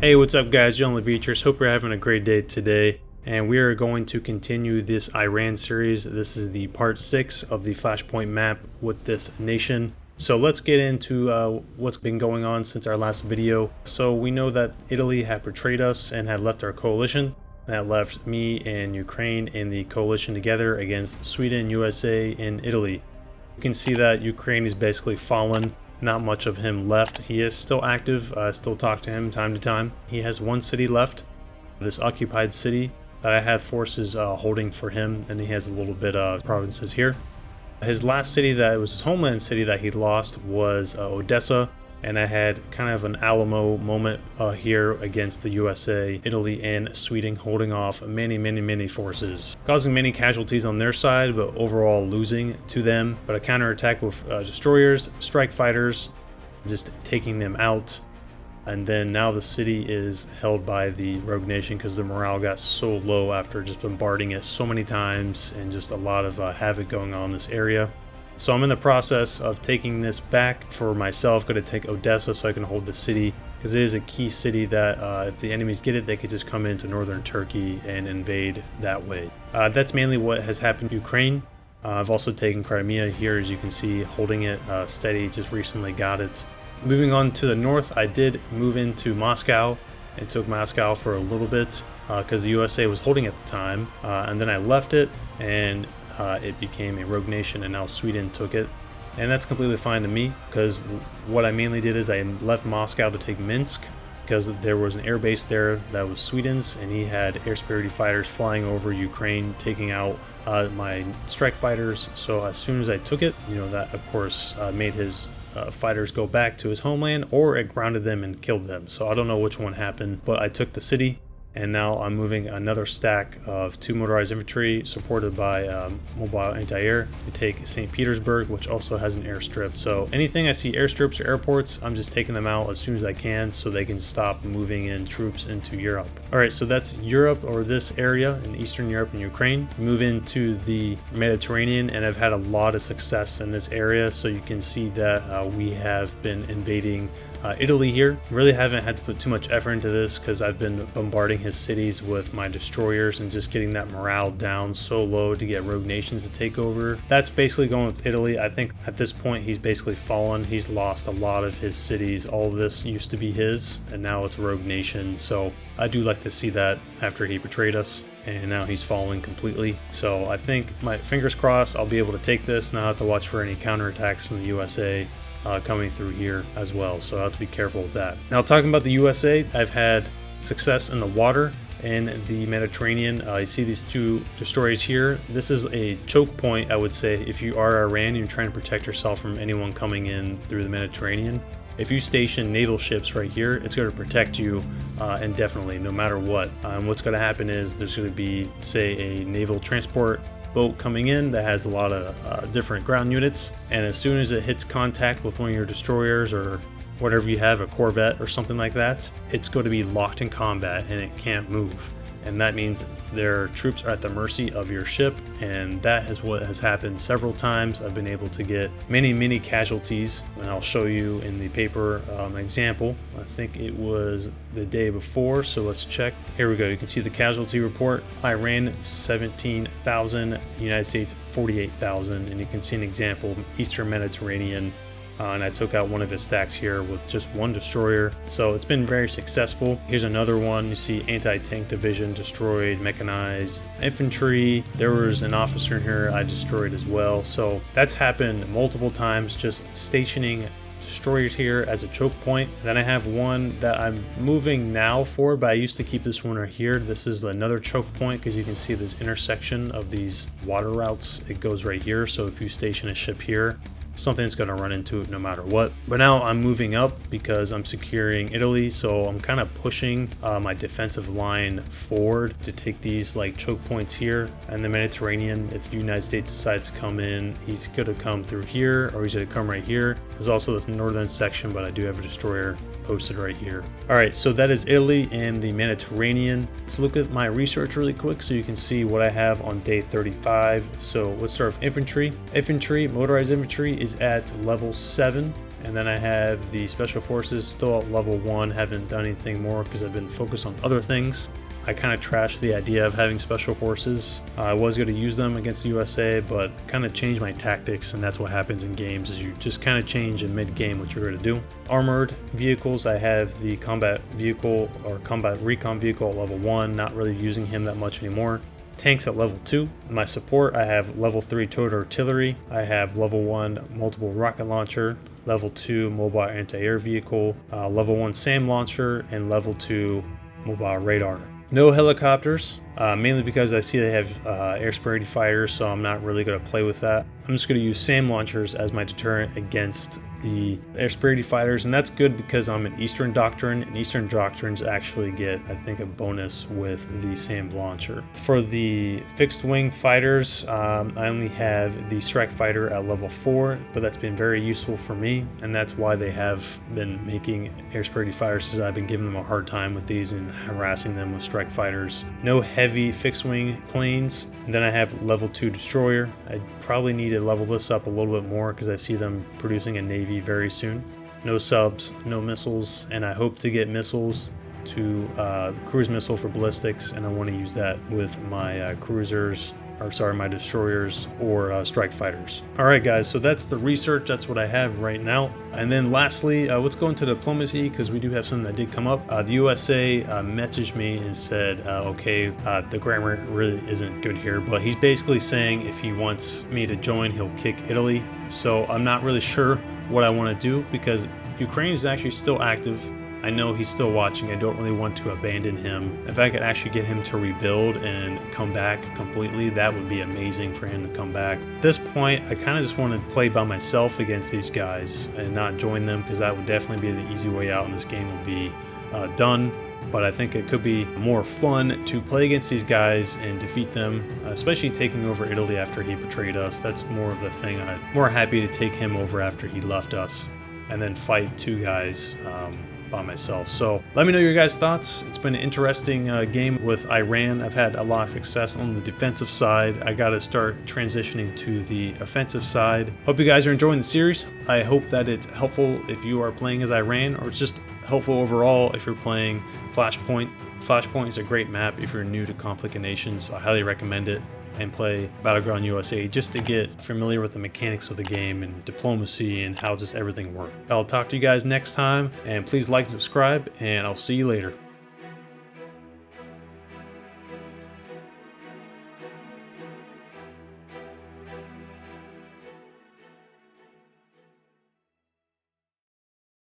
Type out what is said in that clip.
Hey, what's up guys, John Levitres. Hope you're having a great day today. And we are going to continue this Iran series. This is the part 6 of the Flashpoint map with this nation. So let's get into what's been going on since our last video. So we know that Italy had betrayed us and had left our coalition. That left me and Ukraine in the coalition together against Sweden, USA, and Italy. You can see that Ukraine is basically fallen. Not much of him left. He is still active. I still talk to him time to time. He has one city left, this occupied city that I have forces holding for him, and he has a little bit of provinces here. His last city, that was his homeland city that he lost, was Odessa, and I had kind of an Alamo moment here against the USA, Italy, and Sweden, holding off many forces, causing many casualties on their side, but overall losing to them. But a counterattack with destroyers, strike fighters, just taking them out. And then now the city is held by the rogue nation because the morale got so low after just bombarding it so many times and just a lot of havoc going on in this area. So I'm in the process of taking this back for myself. Going to take Odessa so I can hold the city, because it is a key city that if the enemies get it, they could just come into northern Turkey and invade that way. That's mainly what has happened in Ukraine. I've also taken Crimea here, as you can see, holding it steady. Just recently got it. Moving on to the north, I did move into Moscow and took Moscow for a little bit because the USA was holding at the time, and then I left it and it became a rogue nation, and now Sweden took it. And that's completely fine to me, because what I mainly did is I left Moscow to take Minsk, because there was an air base there that was Sweden's, and he had air superiority fighters flying over Ukraine, taking out my strike fighters. So as soon as I took it, that of course made his fighters go back to his homeland, or it grounded them and killed them. So I don't know which one happened, but I took the city. And now I'm moving another stack of 2 motorized infantry supported by mobile anti-air to take St. Petersburg, which also has an airstrip. So anything I see airstrips or airports, I'm just taking them out as soon as I can so they can stop moving in troops into Europe. All right, so that's Europe, or this area in Eastern Europe and Ukraine. Move into the Mediterranean, and I've had a lot of success in this area. So you can see that we have been invading Italy here. Really haven't had to put too much effort into this because I've been bombarding his cities with my destroyers and just getting that morale down so low to get rogue nations to take over. That's basically going with Italy. I think at this point he's basically fallen. He's lost a lot of his cities. All of this used to be his, and now it's rogue nation. So I do like to see that after he betrayed us, and now he's falling completely. So I think, my fingers crossed, I'll be able to take this. Now I have to watch for any counterattacks from the USA coming through here as well, so I have to be careful with that. Now, talking about the USA, I've had success in the water in the Mediterranean. You see these 2 destroyers here. This is a choke point, I would say, if you are Iran and you're trying to protect yourself from anyone coming in through the Mediterranean. If you station naval ships right here, it's going to protect you indefinitely, no matter what. What's going to happen is there's going to be, say, a naval transport boat coming in that has a lot of different ground units, and as soon as it hits contact with one of your destroyers or whatever you have, a corvette or something like that, it's going to be locked in combat and it can't move. And that means their troops are at the mercy of your ship, and that is what has happened several times. I've been able to get many casualties, and I'll show you in the paper an example. I think it was the day before, so let's check. Here we go. You can see the casualty report. Iran 17,000, United States 48,000, and you can see an example, Eastern Mediterranean. And I took out one of his stacks here with just 1 destroyer. So it's been very successful. Here's another one. You see anti-tank division destroyed, mechanized infantry. There was an officer in here I destroyed as well. So that's happened multiple times, just stationing destroyers here as a choke point. Then I have one that I'm moving now for, but I used to keep this one right here. This is another choke point because you can see this intersection of these water routes. It goes right here. So if you station a ship here, something's going to run into it no matter what. But now I'm moving up because I'm securing Italy, so I'm kind of pushing my defensive line forward to take these like choke points here. And the Mediterranean, if the United States decides to come in, he's going to come through here, or he's going to come right here. There's also this northern section, but I do have a destroyer posted right here. All right, so that is Italy and the Mediterranean. Let's look at my research really quick so you can see what I have on day 35. So let's start with infantry. Infantry, motorized infantry is at level 7. And then I have the Special Forces still at level 1, haven't done anything more because I've been focused on other things. I kind of trashed the idea of having Special Forces. I was going to use them against the USA, but kind of changed my tactics, and that's what happens in games, is you just kind of change in mid-game what you're going to do. Armored vehicles, I have the combat vehicle or combat recon vehicle at level 1, not really using him that much anymore. Tanks at level 2. My support, I have level 3 towed artillery. I have level 1 multiple rocket launcher, level 2 mobile anti-air vehicle, level 1 SAM launcher, and level 2 mobile radar. No helicopters, mainly because I see they have air superiority fighters, so I'm not really going to play with that. I'm just going to use SAM launchers as my deterrent against the air superiority fighters, and that's good because I'm an Eastern Doctrine, and Eastern Doctrines actually get, I think, a bonus with the SAM launcher. For the fixed wing fighters, I only have the Strike Fighter at level 4, but that's been very useful for me, and that's why they have been making air superiority fighters, because I've been giving them a hard time with these and harassing them with Strike Fighters. No heavy fixed wing planes, and then I have level 2 Destroyer. I probably need to level this up a little bit more because I see them producing a Navy very soon. No subs, no missiles, and I hope to get missiles to cruise missile for ballistics, and I want to use that with my cruisers, or sorry, my destroyers or strike fighters. All right, guys, so that's the research. That's what I have right now. And then lastly, let's go into diplomacy, because we do have something that did come up. The USA messaged me and said, okay, the grammar really isn't good here, but he's basically saying if he wants me to join, he'll kick Italy. So I'm not really sure what I want to do, because Ukraine is actually still active. I know he's still watching. I don't really want to abandon him. If I could actually get him to rebuild and come back completely, that would be amazing for him to come back. At this point, I kind of just want to play by myself against these guys and not join them, because that would definitely be the easy way out, and this game would be done. But I think it could be more fun to play against these guys and defeat them, especially taking over Italy after he betrayed us. That's more of the thing. I'm more happy to take him over after he left us and then fight two guys by myself. So let me know your guys' thoughts. It's been an interesting game with Iran. I've had a lot of success on the defensive side. I got to start transitioning to the offensive side. Hope you guys are enjoying the series. I hope that it's helpful if you are playing as Iran, or it's just helpful overall if you're playing Flashpoint. Flashpoint is a great map if you're new to Conflict of Nations. I highly recommend it, and play Battleground USA just to get familiar with the mechanics of the game and diplomacy and how just everything works. I'll talk to you guys next time, and please like and subscribe, and I'll see you later.